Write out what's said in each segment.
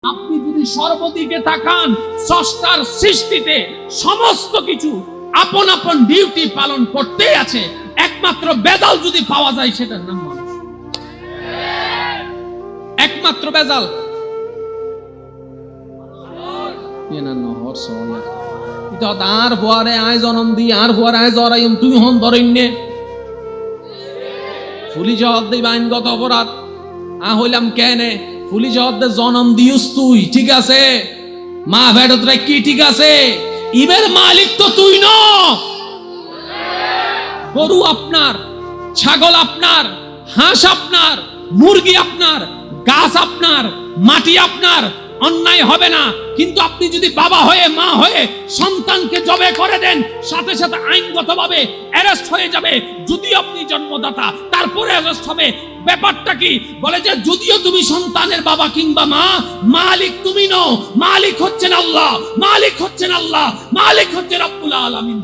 আপনি যদি সর্বদিকে তাকান, স্রষ্টার সৃষ্টিতে সমস্ত কিছু আপন আপন ডিউটি পালন করতেই আছে। একমাত্র বেজাল যদি পাওয়া যায় সেটার নাম মানুষ। একমাত্র বেজাল আর বুয়ারে আয় জনম দি আর বুয়ারে আয় জরাইম তুই হন ধরেননে ফুলি জবাব দিই আইনগত অপরাধ হইলাম কেনে ফুলি জবাব দে জনম দিউস তুই ঠিক আছে মা ভেড়তরা কি ঠিক আছে ইবের মালিক তো তুই ন। গরু আপনার, ছাগল আপনার, হাঁস আপনার, মুরগি আপনার, গাছ আপনার, মাটি আপনার। অন্যায় হবে না, কিন্তু আপনি যদি বাবা হয়ে মা হয়ে সন্তানকে জবে করে দেন, সাথে সাথে আইনগতভাবে অ্যারেস্ট হয়ে যাবে। যদি আপনি জন্মদাতা তারপরে অ্যারেস্ট হবে। ব্যাপারটা কি বলে যে যদিও তুমি সন্তানের বাবা কিংবা মা, মালিক তুমি নও, মালিক হচ্ছেন আল্লাহ, মালিক হচ্ছেন আল্লাহ, মালিক হচ্ছেন রব্বুল আলামিন।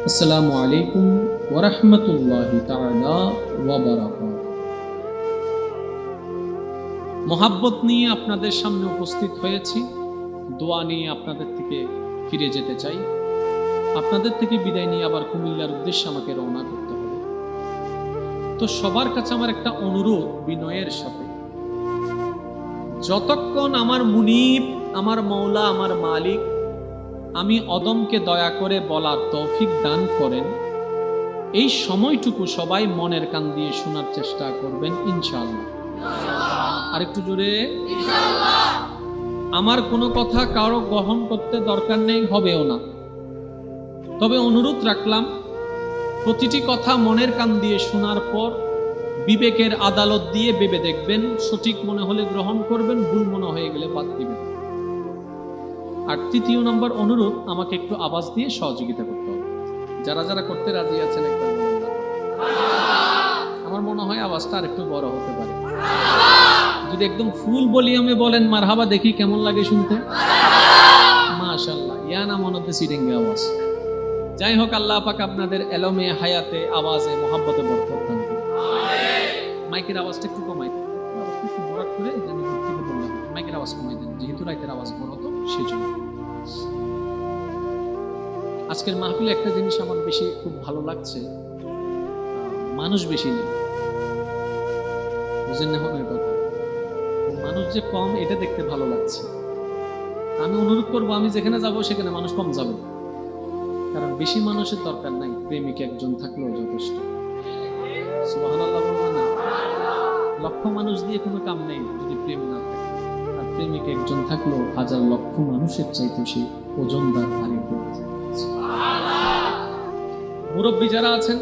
আসসালামু আলাইকুম ওয়া রাহমাতুল্লাহি তাআলা ওয়া বারাকাতুহু। মোহাব্বত নিয়ে আপনাদের সামনে উপস্থিত হয়েছি, দোয়া নিয়ে আপনাদের থেকে ফিরে যেতে চাই। আপনাদের থেকে বিদায় নিয়ে আবার কুমিল্লার উদ্দেশ্যে আমাকে রওনা করতে হবে। তো সবার কাছে আমার একটা অনুরোধ বিনয়ের সাথে, যতক্ষণ আমার মুনিব, আমার মওলা, আমার মালিক আমি অদমকে দয়া করে বলার তৌফিক দান করেন, এই সময়টুকু সবাই মনের কান দিয়ে শোনার চেষ্টা করবেন ইনশাআল্লাহ। আরেকটু জোরে ইনশাআল্লাহ। আমার কোনো কথা কারো গ্রহণ করতে দরকার নেই, হবেও না। তবে অনুরোধ রাখলাম, প্রতিটি কথা মনের কান দিয়ে শোনার পর বিবেকের আদালত দিয়ে ভেবে দেখবেন, সঠিক মনে হলে গ্রহণ করবেন, ভুল মনে হয়ে গেলে বাদ দিবেন। আর তৃতীয় নম্বর অনুরোধ, আমাকে একটু আওয়াজ দিয়ে সহযোগিতা করতে হবে। যারা যারা করতে রাজি আছেন একবার বলেন না। আমার মনে হয় আওয়াজটা আর একটু বড় হতে পারে। যদি একদম ফুল ভলিউমে বলেন মারহাবা, দেখি কেমন লাগে শুনতে। মাশাআল্লাহ, ইয়া না মনতে সিরিঙ্গে আওয়াজ। যাই হোক, আল্লাহ পাক আপনাদের এলমে হায়াতে আওয়াজে মোহাব্বতে বরকত দান করুন। আমিন। মাইকের আওয়াজটা একটু কমাই দেন, একটু বড় করে যেন মুক্তিতে বললাম। মাইকের আওয়াজ কমাই দেন, যেহেতু রাতের আওয়াজ বড় তো সেজন্য। আজকের মাহফিলে একটা জিনিস আমার বেশি খুব ভালো লাগছে, মানুষ বেশি নেই। বুঝেন না মনের কথা, মানুষ যে কম এটা দেখতে ভালো লাগছে। আমি অনুরোধ করবো, আমি যেখানে যাব সেখানে মানুষ কম যাবে, কারণ বেশি মানুষের দরকার নাই, প্রেমিক একজন থাকলেও যথেষ্ট। সুবহানাল্লাহ বলবেন না? লক্ষ মানুষ দিয়ে কোনো কাম নেই যদি প্রেম না থাকে। আর প্রেমিক একজন থাকলেও হাজার লক্ষ মানুষের চাইতে সে ওজনদার ভারী হয়ে যায়। মুরব্বী যারা আছেন,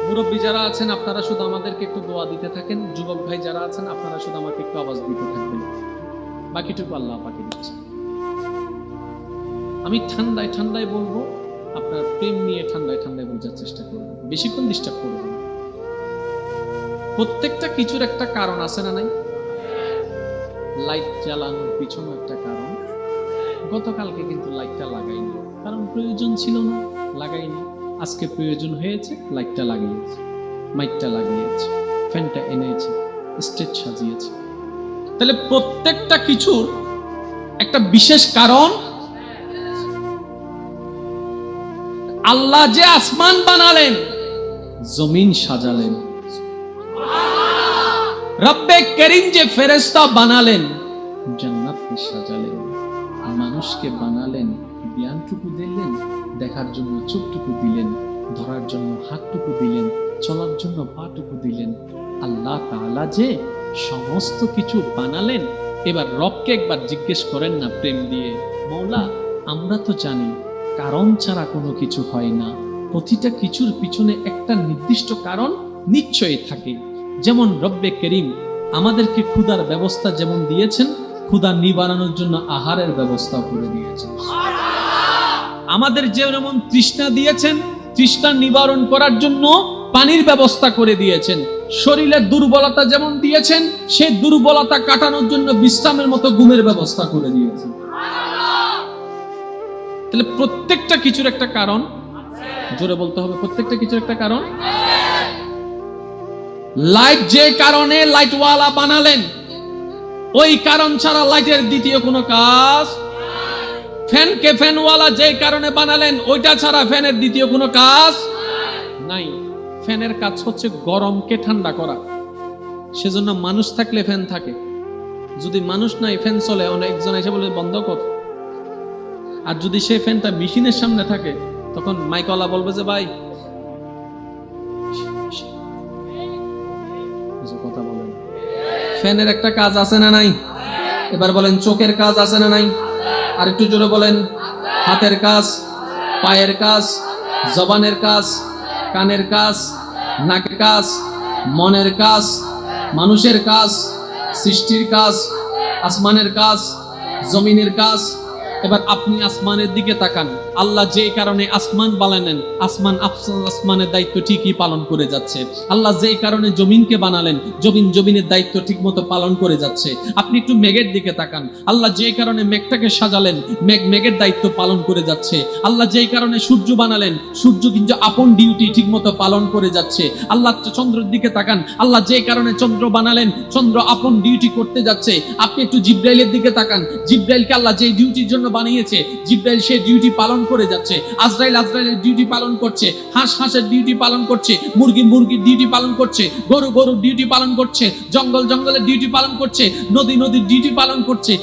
মুরব্বী যারা আছেন আপনারা শুধু আমাদেরকে একটু দোয়া দিতে থাকেন। যুবক ভাই যারা আছেন আপনারা শুধু আমাকে একটু আওয়াজ দিতে থাকবেন, বাকিটুকু আল্লাহ পাকে দিচ্ছে। আমি ঠান্ডায় ঠান্ডায় বলবো, আপনার প্রেম নিয়ে ঠান্ডায় ঠান্ডায় বোঝার চেষ্টা করবেন, বেশিক্ষণ ডিস্টার্ব করবেন না। প্রত্যেকটা কিছুর একটা কারণ আছে না নাই? লাইট জ্বালানোর পিছনে একটা কারণ। গতকালকে কিন্তু লাইটটা লাগাইনি, কারণ প্রয়োজন ছিল না, লাগাইনি। আজকে প্রয়োজন হয়েছে, লাইটটা লাগিয়েছে, মাইকটা লাগিয়েছে, ফ্যানটা এনেছে, স্টেজ সাজিয়েছে। তাহলে প্রত্যেকটা কিছুর একটা বিশেষ কারণ। আল্লাহ যে আসমান বানালেন, জমিন সাজালেন, রব্বে করিম যে ফেরেশতা বানালেন, জান্নাতকে সাজালেন, মানুষকে বানালেন, জ্ঞানটুকু দিলেন, দেখার জন্য চোখটুকু দিলেন, ধরার জন্য হাতটুকু দিলেন, চলার জন্য পাটুকু দিলেন। আল্লাহ তাআলা যে সমস্ত কিছু বানালেন, এবার রবকে একবার জিজ্ঞেস করেন না প্রেম দিয়ে, মওলা আমরা তো জানি কারণ ছাড়া কোনো কিছু হয় না, প্রতিটা কিছুর পিছনে একটা নির্দিষ্ট কারণ নিশ্চয়ই থাকে। যেমন রব্বে করিম আমাদেরকে ক্ষুধার ব্যবস্থা যেমন দিয়েছেন, ক্ষুধা নিবারণের জন্য আহারের ব্যবস্থা করে দিয়েছেন। আমাদের যেমন তৃষ্ণা দিয়েছেন, তৃষ্ণা নিবারণ করার জন্য পানির ব্যবস্থা করে দিয়েছেন। শরীরের দুর্বলতা যেমন দিয়েছেন, সেই দুর্বলতা কাটানোর জন্য বিশ্রামের মতো ঘুমের ব্যবস্থা করে দিয়েছেন। তাহলে প্রত্যেকটা কিছুর একটা কারণ, জোরে বলতে হবে, প্রত্যেকটা কিছুর একটা কারণ। লাইট যে কারণে লাইটওয়ালা বানালেন, ওই কারণ ছাড়া লাইটের দ্বিতীয় কোনো কাজ। ফ্যানকে ফ্যানওয়ালা যে কারণে বানালেন, ওইটা ছাড়া ফ্যানের দ্বিতীয় কোনো কাজ নাই। ফ্যানের কাজ হচ্ছে গরমকে ঠান্ডা করা, সেজন্য মানুষ থাকলে ফ্যান থাকে। যদি মানুষ নাই ফ্যান চলে, অনেকজন এসে বলে বন্ধ কর। আর যদি সেই ফ্যানটা মেশিনের সামনে থাকে, তখন মাইকওয়ালা বলবে যে ভাই কথা বলেন। ফ্যানের একটা কাজ আছে না নাই? এবার বলেন চোখের কাজ আছে না নাই? আর একটু জোরে বলেন। হাতের কাজ, পায়ের কাজ, জবানের কাজ, কানের কাজ, নাকের কাজ, মনের কাজ, মানুষের কাজ, সৃষ্টির কাজ, আসমানের কাজ, জমিনের কাজ। এবার আপনি আসমানের দিকে তাকান। আল্লাহ যে কারণে আসমান বানালেন, আসমানের দায়িত্ব ঠিকই পালন করে যাচ্ছে। আল্লাহ যে কারণে জমিনকে বানালেন, জমিনের দায়িত্ব ঠিক মতো পালন করে যাচ্ছে। আপনি একটু মেঘের দিকে তাকান। আল্লাহ যে কারণে মেঘটাকে সাজালেন, মেঘের দায়িত্ব পালন করে যাচ্ছে। আল্লাহ যে কারণে সূর্য বানালেন, সূর্য কিন্তু আপন ডিউটি ঠিক মতো পালন করে যাচ্ছে। আল্লাহ চন্দ্রের দিকে তাকান। আল্লাহ যে কারণে চন্দ্র বানালেন, চন্দ্র আপন ডিউটি করতে যাচ্ছে। আপনি একটু জিব্রাইলের দিকে তাকান। জিব্রাইলকে আল্লাহ যে ডিউটির জন্য বানিয়েছে, জিব্রাইল সে ডিউটি পালন করে যাচ্ছে। আজরাইলের ডিউটি পালন করছে, হাঁসের ডিউটি পালন করছে, মুরগির ডিউটি পালন করছে, গরুর ডিউটি পালন করছে, জঙ্গলের ডিউটি পালন করছে, নদীর ডিউটি পালন করছে,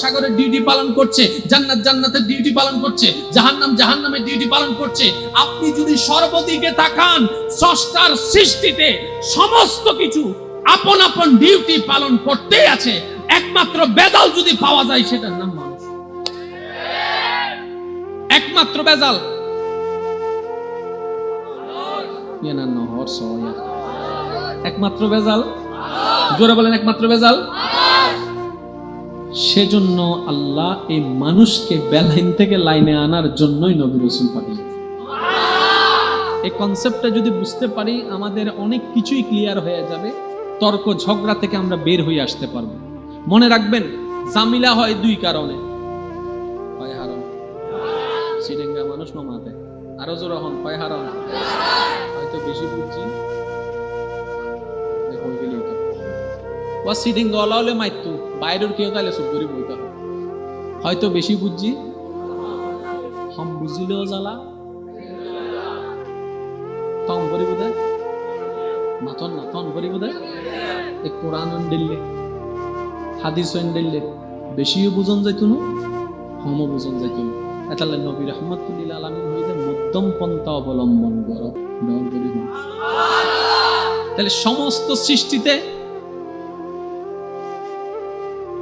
সাগরের ডিউটি পালন করছে, জান্নাতের ডিউটি পালন করছে, জাহান্নামের ডিউটি পালন করছে। আপনি যদি সর্বদিকে তাকান, স্রষ্টার সৃষ্টিতে সমস্ত কিছু আপন আপন ডিউটি পালন করতেই আছে। একমাত্র বেদাল যদি পাওয়া যায়, সেটার নাম মানুষ। একমাত্র বেজাল একমাত্র বেজাল, জোরে বলেন একমাত্র বেজাল। সেজন্য আল্লাহ এই মানুষকে বেলাইন থেকে লাইনে আনার জন্যই নবী রাসূল পাঠিয়েছেন। এই কনসেপ্টটা যদি বুঝতে পারি, আমাদের অনেক কিছুই ক্লিয়ার হয়ে যাবে। তর্ক ঝগড়া থেকে আমরা বের হয়ে আসতে পারবো। মনে রাখবেন, জামিলা হয় দুই কারণে। হয় হারাম, সিডেঙ্গা মানুষ নমাতে, আরো জোর হন, হয় হারাম। হয়তো বেশি বুঝছি, সিডিঙ্গা ওলা হলে মাইতো বাইরের কেউ তাহলে চুপ করে বইতে হবে। হয়তো বেশি বুঝছি, হম বুঝিলেও জ্বালা, তং করি বোধ হয় মাথন না তন করি বোধ হয়। এই কোরআন দিল্লে, হাদিস দিল্লে বেশিও বুঝন যাইতো না, হমও বুঝন যাইতো না। এতালে নবী রাহমাতুল্লিল আলামিন হইতে মধ্যম পন্থা অবলম্বন করো। তাহলে সমস্ত সৃষ্টিতে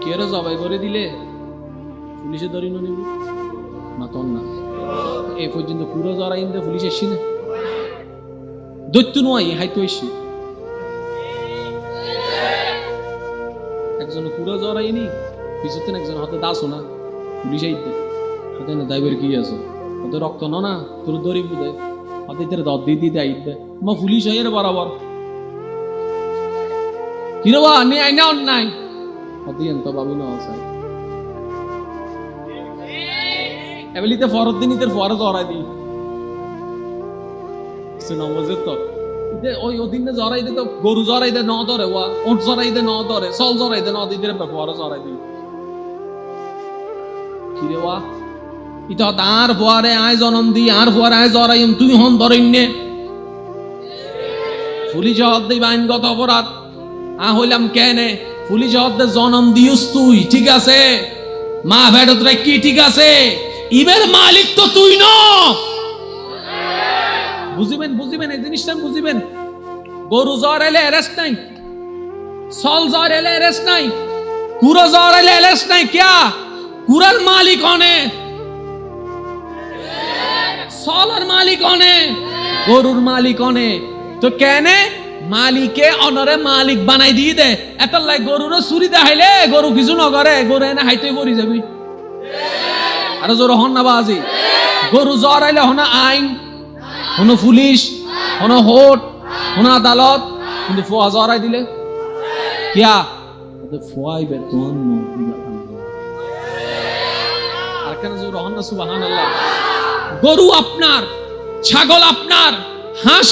কেউ জবাই করে দিলে পুলিশে ধরি নিব না, তন না। এ পর্যন্ত পুরো জড়াই দে পুলিশ এসি না, দৈত্য নয়, হাইতো এসি। একজন পুরো জড়াইনি, পিছুতেন একজন হাতে দাসও না, পুলিশ আইতে হাতে না দাইবের কি আছে, হতে রক্ত না তোর দড়ি বুঝে হাতে দর দিয়ে দিতে আইতে মা পুলিশ হয়ে বরাবর কিরবা নি আইনা অন্যায় হতে তো বাবু না চাই এবেলিতে ফরত দিন ইতের ফরজ জড়াই দিই নমজের তো ওই ওদিন জড়াই দে তো গরু জড়াই দে ন ধরে ওয়া ওট জড়াই দে ন ধরে সল জড়াই দে ন দিদের ফরজ জড়াই দিই কিরে ওয়া ইটা তার ফুয়ারে আয় জনম দি আর ফুয়ারে আয় জরাইম তুই হন ধরেননে পুলিশ হদ দেই আইনগত অপরাধ আ হইলাম কেনে পুলিশ হদ দে জনম দিউস তুই ঠিক আছে মা ভেড়ত রে কি ঠিক আছে ইবের মালিক তো তুই ন বুঝিবেন এই জিনিসটা বুঝিবেন গরু জরাইলে অ্যারেস্ট নাই সল জরাইলে অ্যারেস্ট নাই কুরো জরাইলে অ্যারেস্ট নাই क्या কুরার মালিক অনে সলার মালিক অনে গরুর মালিক অনে তো কেনে মালিকে অনরে মালিক বানাই দিয়ে দে এত লাই গরুর চুরি দেখাইলে গরু কিছু নগরে গরু এনে হাইতে পড়ি যাবি আর জোর হন না বাজি গরু জরাইলে হনা আইন হনো পুলিশ হনো হোট হনো আদালত কিন্তু ফুয়া জরাই দিলে কিয়া ফুয়াইবে তোন আর কেন জোর হন না সুবহানাল্লাহ গরু আপনার ছাগল আপনার হাঁস